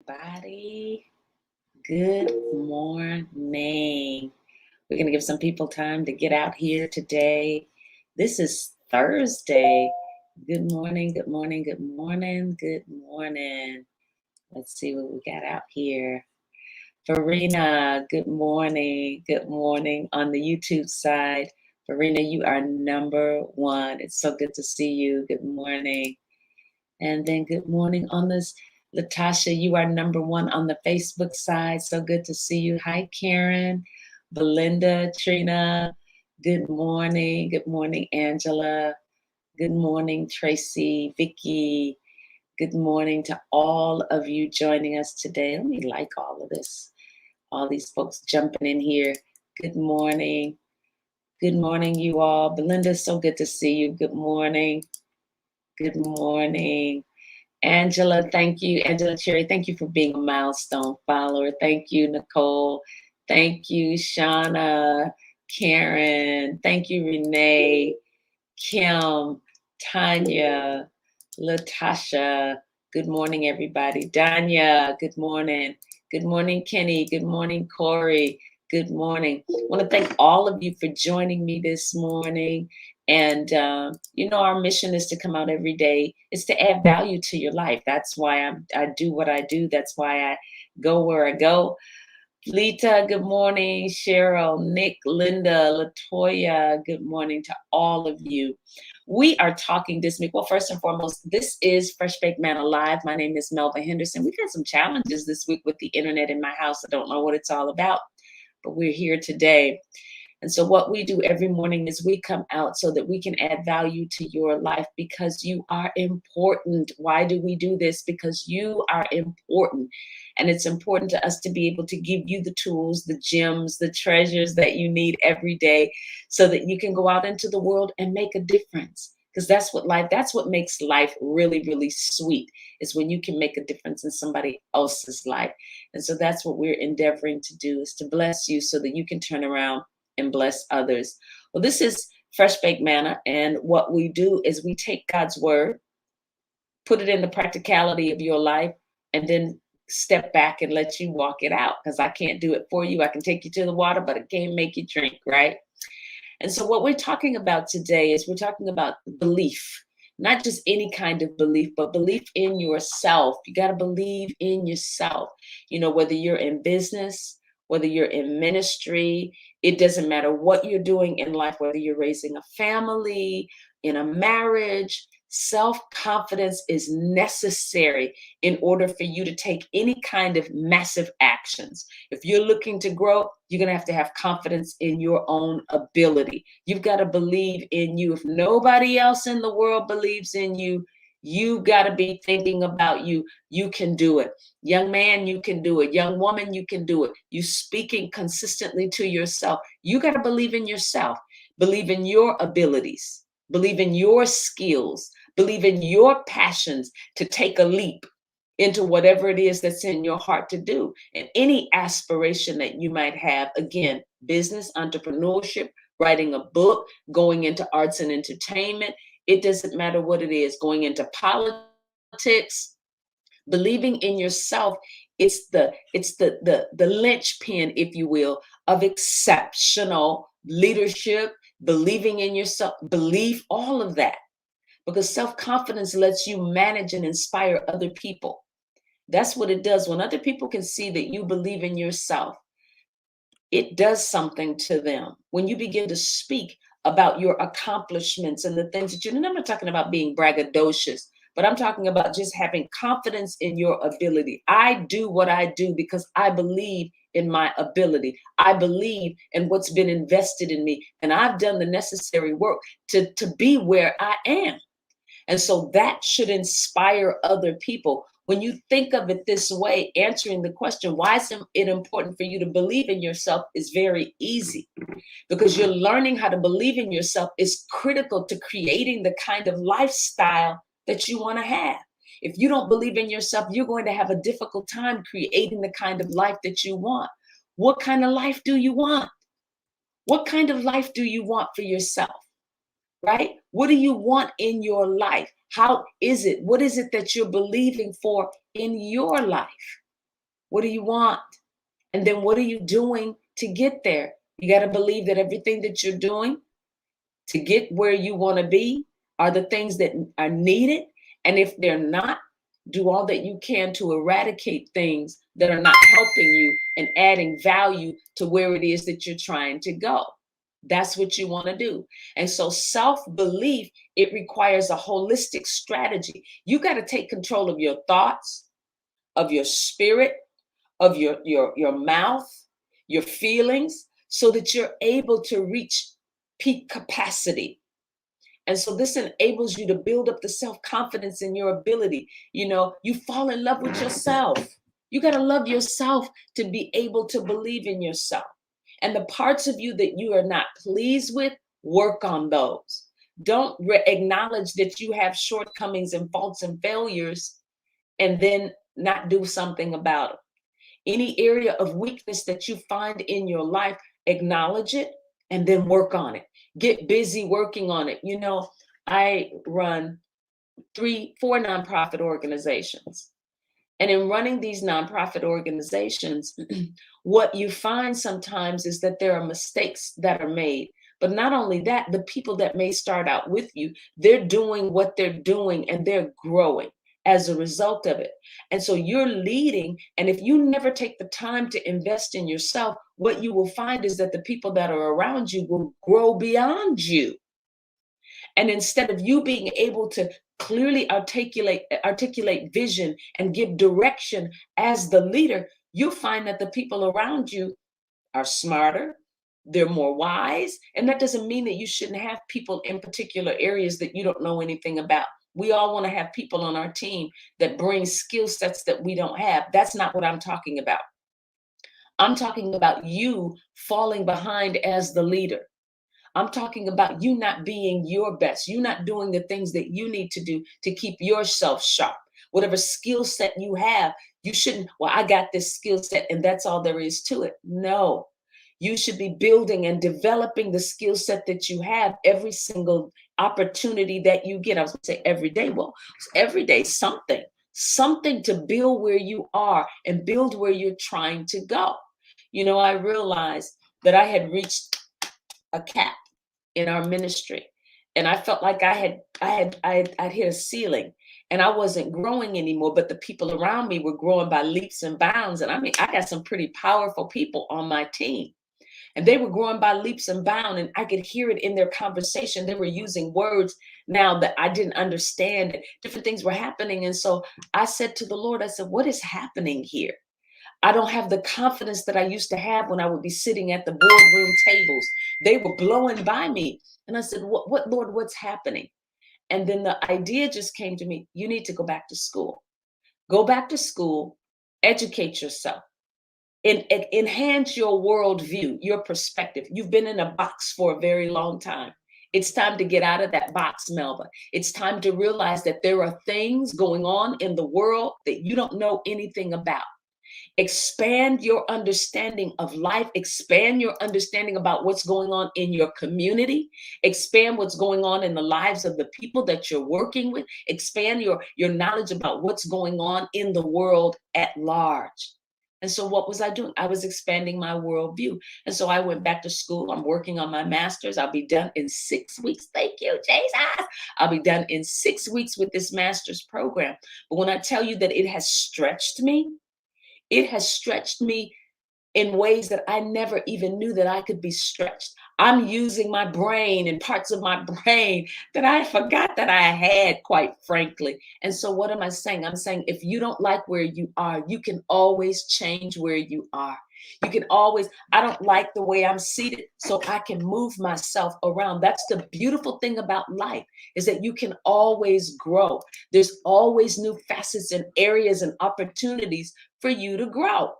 Everybody, good morning. We're going to give some people time to get out here today. This is Thursday. Good morning, good morning, good morning, good morning. Let's see what we got out here. Farina, good morning on the YouTube side. Farina, you are number one. It's so good to see you. Good morning. And then good morning on this. Latasha, you are number one on the Facebook side. So good to see you. Hi, Karen, Belinda, Trina. Good morning. Good morning, Angela. Good morning, Tracy, Vicky. Good morning to all of you joining us today. Let me like all of this. All these folks jumping in here. Good morning. Good morning, you all. Belinda, so good to see you. Good morning. Good morning. Angela, thank you. Angela Cherry, thank you for being a milestone follower. Thank you, Nicole. Thank you, Shauna, Karen. Thank you, Renee, Kim, Tanya, Latasha. Good morning, everybody. Danya, good morning. Good morning, Kenny. Good morning, Corey. Good morning. I want to thank all of you for joining me this morning. And, our mission is to come out every day. It's to add value to your life. That's why I do what I do. That's why I go where I go. Lita, good morning. Cheryl, Nick, Linda, Latoya, good morning to all of you. We are talking this week. Well, first and foremost, this is Fresh Baked Manna Live. My name is Melva Henderson. We've had some challenges this week with the internet in my house. I don't know what it's all about, but we're here today. And so what we do every morning is we come out so that we can add value to your life because you are important. Why do we do this? Because you are important. And it's important to us to be able to give you the tools, the gems, the treasures that you need every day so that you can go out into the world and make a difference. Because that's what makes life really, really sweet, is when you can make a difference in somebody else's life. And so that's what we're endeavoring to do, is to bless you so that you can turn around and bless others. Well, this is Fresh Baked Manna, and what we do is we take God's word, put it in the practicality of your life, and then step back and let you walk it out, because I can't do it for you. I can take you to the water, but I can't make you drink, right? And so what we're talking about today is we're talking about belief. Not just any kind of belief, but belief in yourself. You got to believe in yourself. Whether you're in business, whether you're in ministry, it doesn't matter what you're doing in life, whether you're raising a family, in a marriage, self-confidence is necessary in order for you to take any kind of massive actions. If you're looking to grow, you're going to have confidence in your own ability. You've got to believe in you. If nobody else in the world believes in you, you got to be thinking about you. You can do it. Young man, you can do it. Young woman, you can do it. You speaking consistently to yourself. You got to believe in yourself. Believe in your abilities. Believe in your skills. Believe in your passions to take a leap into whatever it is that's in your heart to do. And any aspiration that you might have, again, business, entrepreneurship, writing a book, going into arts and entertainment, it doesn't matter what it is, going into politics, believing in yourself, it's the linchpin, if you will, of exceptional leadership, believing in yourself, belief, all of that. Because self-confidence lets you manage and inspire other people. That's what it does. When other people can see that you believe in yourself, it does something to them. When you begin to speak about your accomplishments and the things that you do, and I'm not talking about being braggadocious, but I'm talking about just having confidence in your ability. I do what I do because I believe in my ability. I believe in what's been invested in me, and I've done the necessary work to be where I am. And so that should inspire other people. When you think of it this way, answering the question, why is it important for you to believe in yourself, is very easy, because you're learning how to believe in yourself is critical to creating the kind of lifestyle that you want to have. If you don't believe in yourself, you're going to have a difficult time creating the kind of life that you want. What kind of life do you want? What kind of life do you want for yourself? Right? What do you want in your life? How is it? What is it that you're believing for in your life? What do you want? And then what are you doing to get there? You got to believe that everything that you're doing to get where you want to be are the things that are needed. And if they're not, do all that you can to eradicate things that are not helping you and adding value to where it is that you're trying to go. That's what you want to do. And so self-belief, it requires a holistic strategy. You got to take control of your thoughts, of your spirit, of your mouth, your feelings, so that you're able to reach peak capacity. And so this enables you to build up the self-confidence in your ability. You fall in love with yourself. You got to love yourself to be able to believe in yourself. And the parts of you that you are not pleased with, work on those. Don't acknowledge that you have shortcomings and faults and failures and then not do something about it. Any area of weakness that you find in your life, acknowledge it and then work on it. Get busy working on it. I run 4 nonprofit organizations. And in running these nonprofit organizations, what you find sometimes is that there are mistakes that are made. But not only that, the people that may start out with you, they're doing what they're doing and they're growing as a result of it. And so you're leading. And if you never take the time to invest in yourself, what you will find is that the people that are around you will grow beyond you. And instead of you being able to clearly articulate vision and give direction as the leader, you'll find that the people around you are smarter, they're more wise. And that doesn't mean that you shouldn't have people in particular areas that you don't know anything about. We all want to have people on our team that bring skill sets that we don't have. That's not what I'm talking about. I'm talking about you falling behind as the leader. I'm talking about you not being your best, you not doing the things that you need to do to keep yourself sharp. Whatever skill set you have, you shouldn't, well, I got this skill set and that's all there is to it. No, you should be building and developing the skill set that you have every single opportunity that you get. I was going to say every day. Well, every day, something to build where you are and build where you're trying to go. I realized that I had reached a cap in our ministry, and I felt like I'd hit a ceiling and I wasn't growing anymore, but the people around me were growing by leaps and bounds. And I mean, I got some pretty powerful people on my team, and they were growing by leaps and bounds, and I could hear it in their conversation. They were using words now that I didn't understand. Different things were happening. And so I said to the Lord, I said, what is happening here? I don't have the confidence that I used to have when I would be sitting at the boardroom tables. They were blowing by me. And I said, what, Lord, what's happening? And then the idea just came to me. You need to go back to school. Go back to school, educate yourself, enhance your worldview, your perspective. You've been in a box for a very long time. It's time to get out of that box, Melva. It's time to realize that there are things going on in the world that you don't know anything about. Expand your understanding of life, expand your understanding about what's going on in your community, expand what's going on in the lives of the people that you're working with, expand your knowledge about what's going on in the world at large. And so what was I doing? I was expanding my worldview. And so I went back to school. I'm working on my master's. I'll be done in 6 weeks. Thank you, Jesus. I'll be done in 6 weeks with this master's program. But when I tell you that it has stretched me in ways that I never even knew that I could be stretched. I'm using my brain and parts of my brain that I forgot that I had, quite frankly. And so what am I saying? I'm saying if you don't like where you are, you can always change where you are. You can always, I don't like the way I'm seated, so I can move myself around. That's the beautiful thing about life, is that you can always grow. There's always new facets and areas and opportunities for you to grow.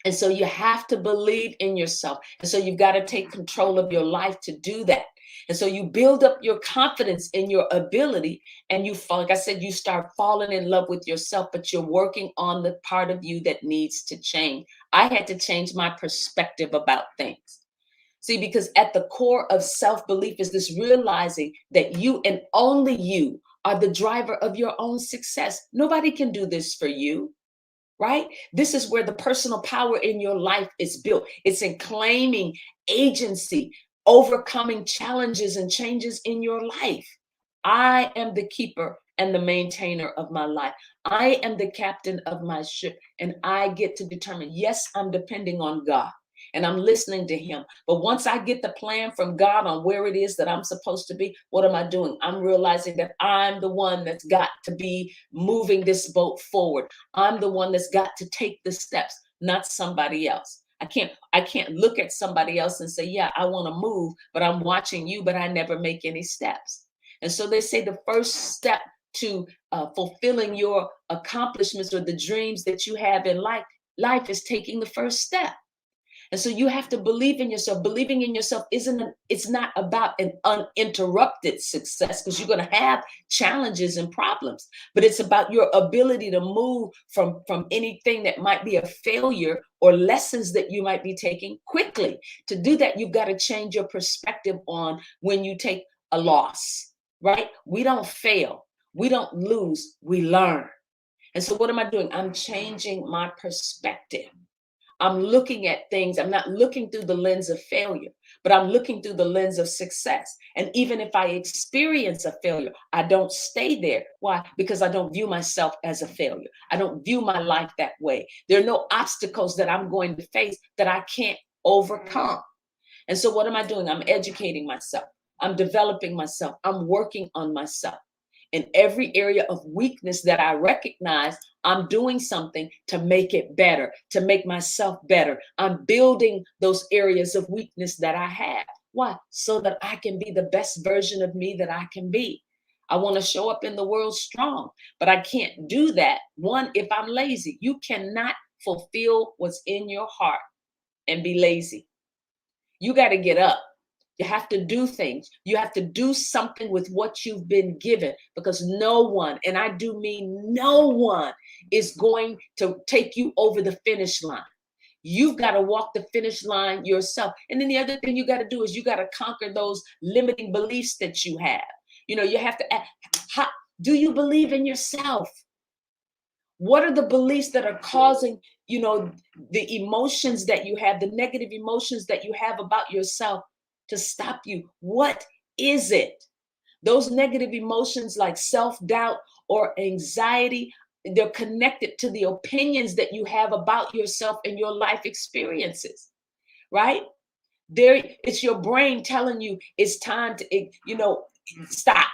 And so you have to believe in yourself. And so you've got to take control of your life to do that. And so you build up your confidence in your ability, and you, like I said, you start falling in love with yourself, but you're working on the part of you that needs to change. I had to change my perspective about things. See, because at the core of self-belief is this realizing that you and only you are the driver of your own success. Nobody can do this for you. right? This is where the personal power in your life is built. It's in claiming agency, overcoming challenges and changes in your life. I am the keeper and the maintainer of my life. I am the captain of my ship, and I get to determine, yes, I'm depending on God and I'm listening to him. But once I get the plan from God on where it is that I'm supposed to be, what am I doing? I'm realizing that I'm the one that's got to be moving this boat forward. I'm the one that's got to take the steps, not somebody else. I can't look at somebody else and say, yeah, I want to move, but I'm watching you, but I never make any steps. And so they say the first step to fulfilling your accomplishments or the dreams that you have in life is taking the first step. And so you have to believe in yourself. Believing in yourself it's not about an uninterrupted success, because you're going to have challenges and problems, but it's about your ability to move from anything that might be a failure or lessons that you might be taking quickly. To do that, you've got to change your perspective on when you take a loss, right? We don't fail. We don't lose. We learn. And so what am I doing? I'm changing my perspective. I'm looking at things. I'm not looking through the lens of failure, but I'm looking through the lens of success. And even if I experience a failure, I don't stay there. Why? Because I don't view myself as a failure. I don't view my life that way. There are no obstacles that I'm going to face that I can't overcome. And so what am I doing? I'm educating myself. I'm developing myself. I'm working on myself. In every area of weakness that I recognize, I'm doing something to make it better, to make myself better. I'm building those areas of weakness that I have. Why? So that I can be the best version of me that I can be. I want to show up in the world strong, but I can't do that, one, if I'm lazy. You cannot fulfill what's in your heart and be lazy. You got to get up. You have to do things. You have to do something with what you've been given, because no one, and I do mean no one, is going to take you over the finish line. You've got to walk the finish line yourself. And then the other thing you got to do is you got to conquer those limiting beliefs that you have. You have to ask, do you believe in yourself? What are the beliefs that are causing, the emotions that you have, the negative emotions that you have about yourself to stop you? What is it? Those negative emotions like self-doubt or anxiety, they're connected to the opinions that you have about yourself and your life experiences, right? It's your brain telling you it's time to, stop.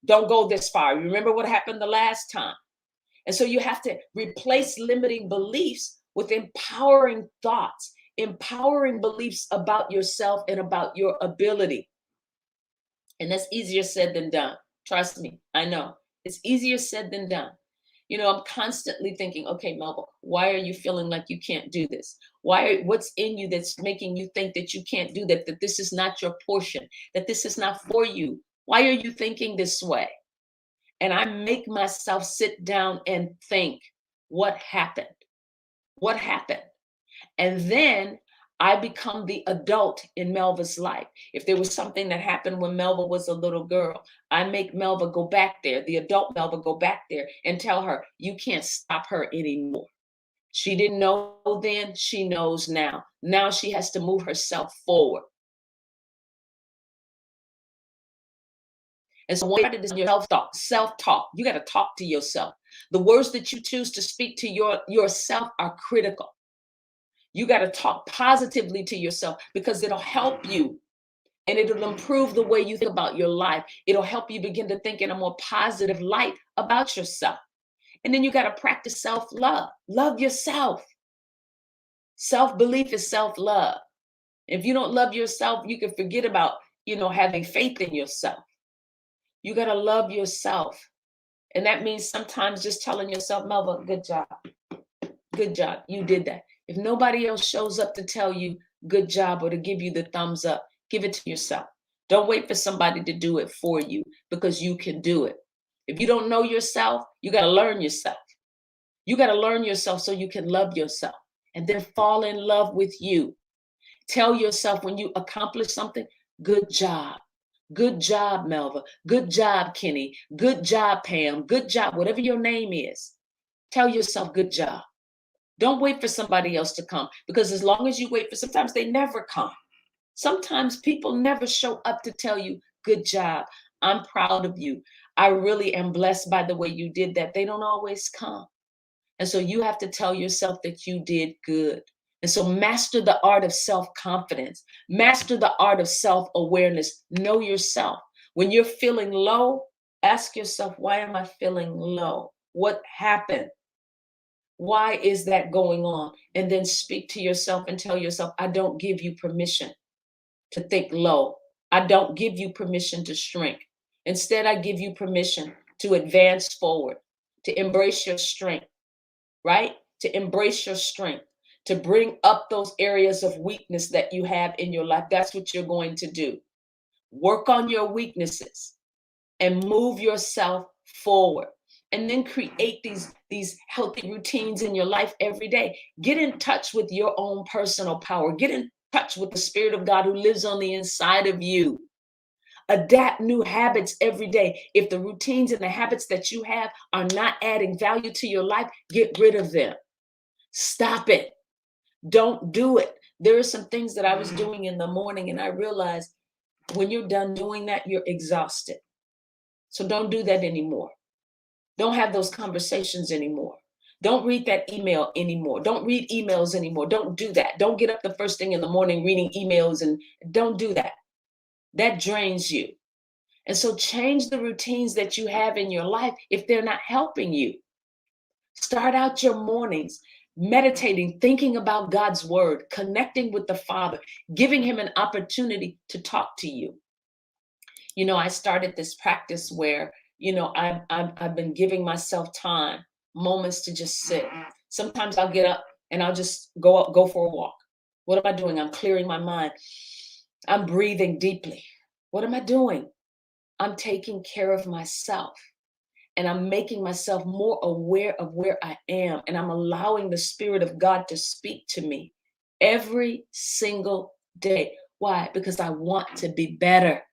Don't go this far. Remember what happened the last time? And so you have to replace limiting beliefs with empowering thoughts, empowering beliefs about yourself and about your ability. And that's easier said than done. Trust me, I know. It's easier said than done. I'm constantly thinking, okay, Melba, why are you feeling like you can't do this? What's in you that's making you think that you can't do that this is not your portion, that this is not for you? Why are you thinking this way? And I make myself sit down and think, what happened? What happened? And then I become the adult in Melva's life. If there was something that happened when Melva was a little girl, I make Melva go back there, the adult Melva go back there and tell her, you can't stop her anymore. She didn't know then, she knows now. Now she has to move herself forward. And so when you this in your self-talk, you got to talk to yourself. The words that you choose to speak to yourself are critical. You got to talk positively to yourself, because it'll help you and it'll improve the way you think about your life. It'll help you begin to think in a more positive light about yourself. And then you got to practice self-love. Love yourself. Self-belief is self-love. If you don't love yourself, you can forget about, having faith in yourself. You got to love yourself. And that means sometimes just telling yourself, Melva, good job. Good job. You did that. If nobody else shows up to tell you good job or to give you the thumbs up, give it to yourself. Don't wait for somebody to do it for you, because you can do it. If you don't know yourself, you got to learn yourself. You got to learn yourself so you can love yourself and then fall in love with you. Tell yourself when you accomplish something, good job. Good job, Melva. Good job, Kenny. Good job, Pam. Good job, whatever your name is. Tell yourself good job. Don't wait for somebody else to come, because as long as you wait for, sometimes they never come. Sometimes people never show up to tell you, good job. I'm proud of you. I really am blessed by the way you did that. They don't always come. And so you have to tell yourself that you did good. And so master the art of self-confidence. Master the art of self-awareness. Know yourself. When you're feeling low, ask yourself, why am I feeling low? What happened? Why is that going on? And then speak to yourself and tell yourself, I don't give you permission to think low. I don't give you permission to shrink. Instead, I give you permission to advance forward, to embrace your strength, right? To embrace your strength, to bring up those areas of weakness that you have in your life. That's what you're going to do. Work on your weaknesses and move yourself forward. And then create these healthy routines in your life every day. Get in touch with your own personal power. Get in touch with the Spirit of God who lives on the inside of you. Adapt new habits every day. If the routines and the habits that you have are not adding value to your life, get rid of them. Stop it. Don't do it. There are some things that I was doing in the morning, and I realized when you're done doing that, you're exhausted. So don't do that anymore. Don't have those conversations anymore. Don't read that email anymore. Don't read emails anymore. Don't do that. Don't get up the first thing in the morning reading emails, and don't do that. That drains you. And so change the routines that you have in your life if they're not helping you. Start out your mornings meditating, thinking about God's word, connecting with the Father, giving him an opportunity to talk to you. You know, I started this practice where, you know, I've been giving myself time, moments to just sit. Sometimes I'll get up and I'll just go for a walk. What am I doing? I'm clearing my mind. I'm breathing deeply. What am I doing? I'm taking care of myself, and I'm making myself more aware of where I am, and I'm allowing the Spirit of God to speak to me every single day. Why? Because I want to be better.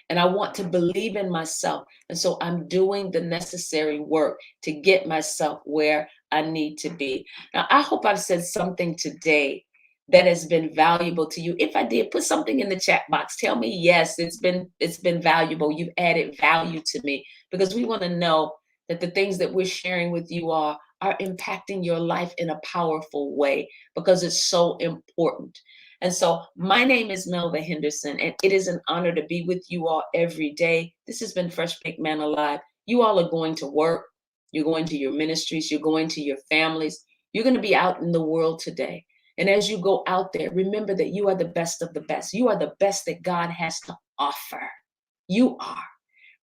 And I want to believe in myself. And so I'm doing the necessary work to get myself where I need to be. Now, I hope I've said something today that has been valuable to you. If I did, put something in the chat box. Tell me, yes, it's been valuable. You've added value to me, because we want to know that the things that we're sharing with you all are impacting your life in a powerful way, because it's so important. And so my name is Melva Henderson, and it is an honor to be with you all every day. This has been Fresh Baked Manna Live. You all are going to work. You're going to your ministries. You're going to your families. You're going to be out in the world today. And as you go out there, remember that you are the best of the best. You are the best that God has to offer. You are.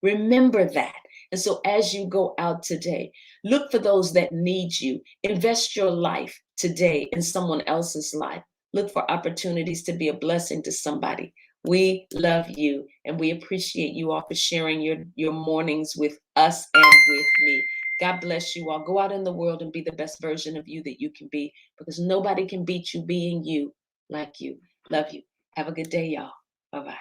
Remember that. And so as you go out today, look for those that need you. Invest your life today in someone else's life. Look for opportunities to be a blessing to somebody. We love you, and we appreciate you all for sharing your mornings with us and with me. God bless you all. Go out in the world and be the best version of you that you can be, because nobody can beat you being you like you. Love you. Have a good day, y'all. Bye-bye.